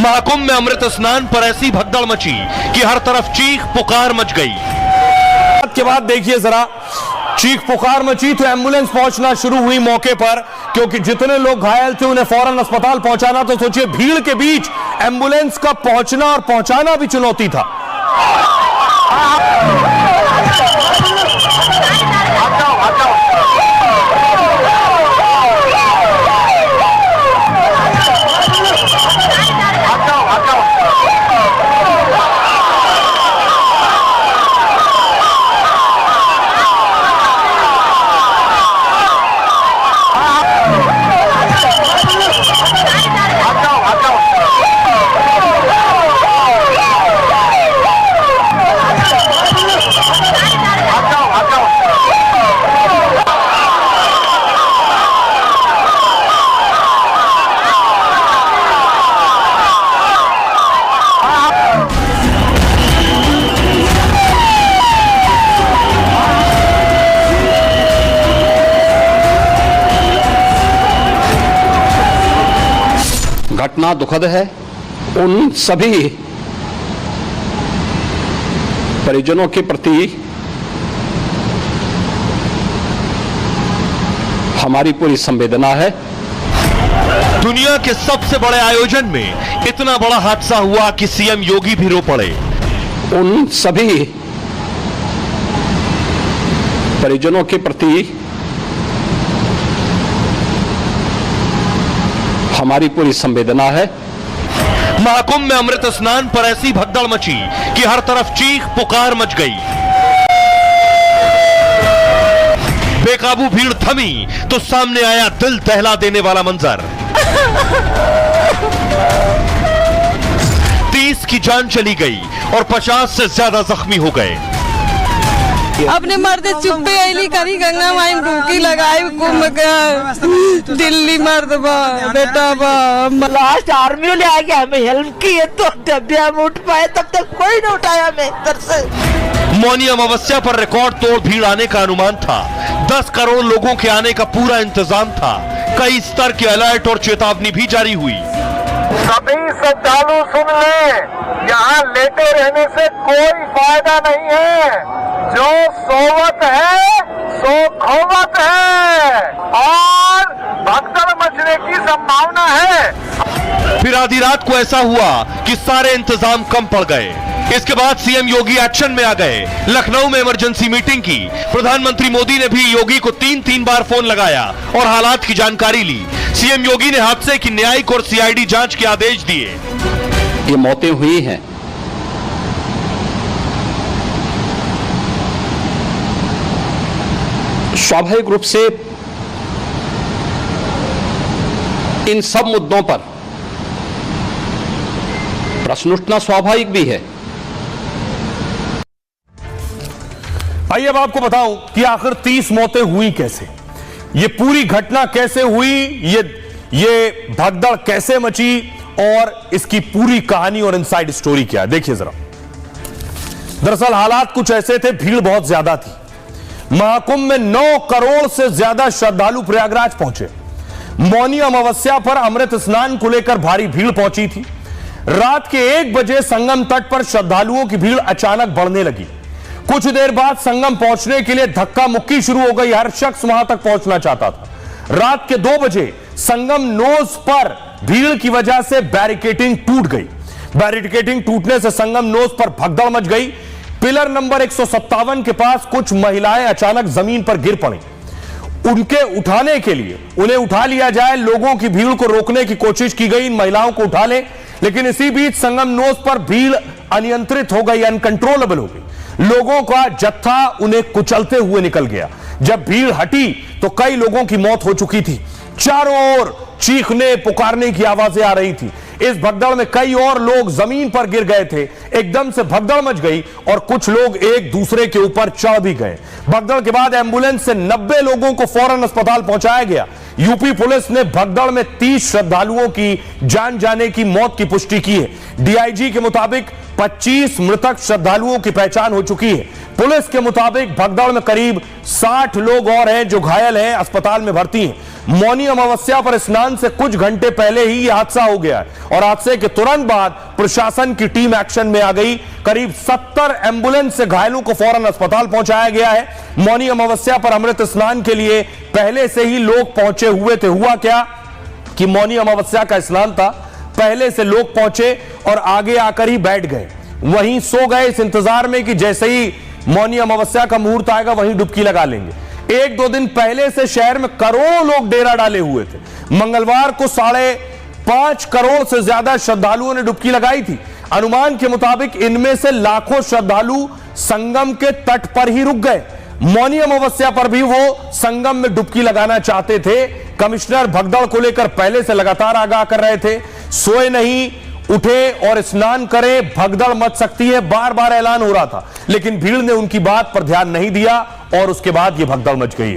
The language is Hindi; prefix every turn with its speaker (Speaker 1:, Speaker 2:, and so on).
Speaker 1: महाकुंभ में अमृत स्नान पर ऐसी भगदड़ मची कि हर तरफ चीख पुकार मच गई।
Speaker 2: के बाद देखिए जरा, चीख पुकार मची तो एम्बुलेंस पहुंचना शुरू हुई मौके पर, क्योंकि जितने लोग घायल थे उन्हें फौरन अस्पताल पहुंचाना। तो सोचिए, भीड़ के बीच एम्बुलेंस का पहुंचना और पहुंचाना भी चुनौती था।
Speaker 3: घटना दुखद है। उन सभी परिजनों के प्रति हमारी पूरी संवेदना है।
Speaker 1: दुनिया के सबसे बड़े आयोजन में इतना बड़ा हादसा हुआ कि सीएम योगी भी रो पड़े।
Speaker 3: उन सभी परिजनों के प्रति हमारी पूरी संवेदना है।
Speaker 1: महाकुंभ में अमृत स्नान पर ऐसी भगदड़ मची कि हर तरफ चीख पुकार मच गई। बेकाबू भीड़ थमी तो सामने आया दिल दहला देने वाला मंजर। 30 की जान चली गई और 50 से ज्यादा जख्मी हो गए।
Speaker 4: अपने मर्द चुप्पे ऐली करी, गंगा माई डुबकी लगाई, कुंभ का दिल्ली मर्द बा बेटा बा।
Speaker 5: लास्ट आर्मी ने आके हमें हेल्प की है, तो जब भी हम उठ पाए तब तक कोई नहीं उठाया हमें इधर से।
Speaker 1: मौनी अमावस्या पर रिकॉर्ड तोड़ भीड़ आने का अनुमान था। 10 करोड़ लोगों के आने का पूरा इंतजाम था। कई स्तर के अलर्ट और चेतावनी भी जारी हुई।
Speaker 6: सभी श्रद्धालु सुन लें, यहाँ लेटे रहने से कोई फायदा नहीं है। जो सोवत है सो खोवत है और भगदड़ मचने की संभावना है।
Speaker 1: फिर आधी रात को ऐसा हुआ कि सारे इंतजाम कम पड़ गए। इसके बाद सीएम योगी एक्शन में आ गए। लखनऊ में इमरजेंसी मीटिंग की। प्रधानमंत्री मोदी ने भी योगी को 3 बार फोन लगाया और हालात की जानकारी ली। सीएम योगी ने हादसे की न्यायिक और सीआईडी जांच के आदेश दिए।
Speaker 3: ये मौतें हुई हैं, स्वाभाविक रूप से इन सब मुद्दों पर प्रश्न उठना स्वाभाविक भी है।
Speaker 2: आइए अब आपको बताऊं कि आखिर 30 मौतें हुई कैसे, ये पूरी घटना कैसे हुई, ये भगदड़ कैसे मची और इसकी पूरी कहानी और इनसाइड स्टोरी क्या है, देखिए जरा। दरअसल हालात कुछ ऐसे थे, भीड़ बहुत ज्यादा थी। महाकुंभ में 9 करोड़ से ज्यादा श्रद्धालु प्रयागराज पहुंचे। मौनी अमावस्या पर अमृत स्नान को लेकर भारी भीड़ पहुंची थी। रात के 1 बजे संगम तट पर श्रद्धालुओं की भीड़ अचानक बढ़ने लगी। कुछ देर बाद संगम पहुंचने के लिए धक्का मुक्की शुरू हो गई। हर शख्स वहां तक पहुंचना चाहता था। रात के 2 बजे संगम नोज पर भीड़ की वजह से बैरिकेडिंग टूट गई। बैरिकेडिंग टूटने से संगम नोज पर भगदड़ मच गई। पिलर नंबर 157 के पास कुछ महिलाएं अचानक जमीन पर गिर पड़ी। उनके उठाने के लिए उन्हें उठा लिया जाए, लोगों की भीड़ को रोकने की कोशिश की गई, इन महिलाओं को उठा ले, लेकिन इसी बीच संगम नोज पर भीड़ अनियंत्रित हो गई, अनकंट्रोलेबल हो गई। लोगों का जत्था उन्हें कुचलते हुए निकल गया। जब भीड़ हटी तो कई लोगों की मौत हो चुकी थी। चारों ओर चीखने पुकारने की आवाजें आ रही थी। इस भगदड़ में कई और लोग जमीन पर गिर गए थे। एकदम से भगदड़ मच गई और कुछ लोग एक दूसरे के ऊपर चढ़ भी गए। भगदड़ के बाद एम्बुलेंस से 90 लोगों को फौरन अस्पताल पहुंचाया गया। यूपी पुलिस ने भगदड़ में 30 श्रद्धालुओं की जान जाने की मौत की पुष्टि की है। डीआईजी के मुताबिक 25 मृतक श्रद्धालुओं की पहचान हो चुकी है। पुलिस के मुताबिक भगदड़ में करीब 60 लोग और हैं जो घायल हैं, अस्पताल में भर्ती हैं। मौनी अमावस्या पर स्नान से कुछ घंटे पहले ही यह हादसा हो गया है और हादसे के तुरंत बाद प्रशासन की टीम एक्शन में आ गई। करीब 70 एम्बुलेंस से घायलों को फौरन अस्पताल पहुंचाया गया है। मौनी अमावस्या पर अमृत स्नान के लिए पहले से ही लोग पहुंचे हुए थे। हुआ क्या कि मौनी अमावस्या का स्नान था, पहले से लोग पहुंचे और आगे आकर ही बैठ गए, वहीं सो गए इस इंतजार में कि जैसे ही मौनी अमावस्या का मुहूर्त आएगा वहीं डुबकी लगा लेंगे। 1-2 दिन पहले से शहर में करोड़ों लोग डेरा डाले हुए थे। मंगलवार को 5.5 करोड़ से ज्यादा श्रद्धालुओं ने डुबकी लगाई थी। अनुमान के मुताबिक इनमें से लाखों श्रद्धालु संगम के तट पर ही रुक गए। मौनी अमावस्या पर भी वो संगम में डुबकी लगाना चाहते थे। कमिश्नर भगदड़ को लेकर पहले से लगातार आगाह कर रहे थे, सोए नहीं, उठे और स्नान करें, भगदड़ मच सकती है, बार बार ऐलान हो रहा था, लेकिन भीड़ ने उनकी बात पर ध्यान नहीं दिया और उसके बाद यह भगदड़ मच गई।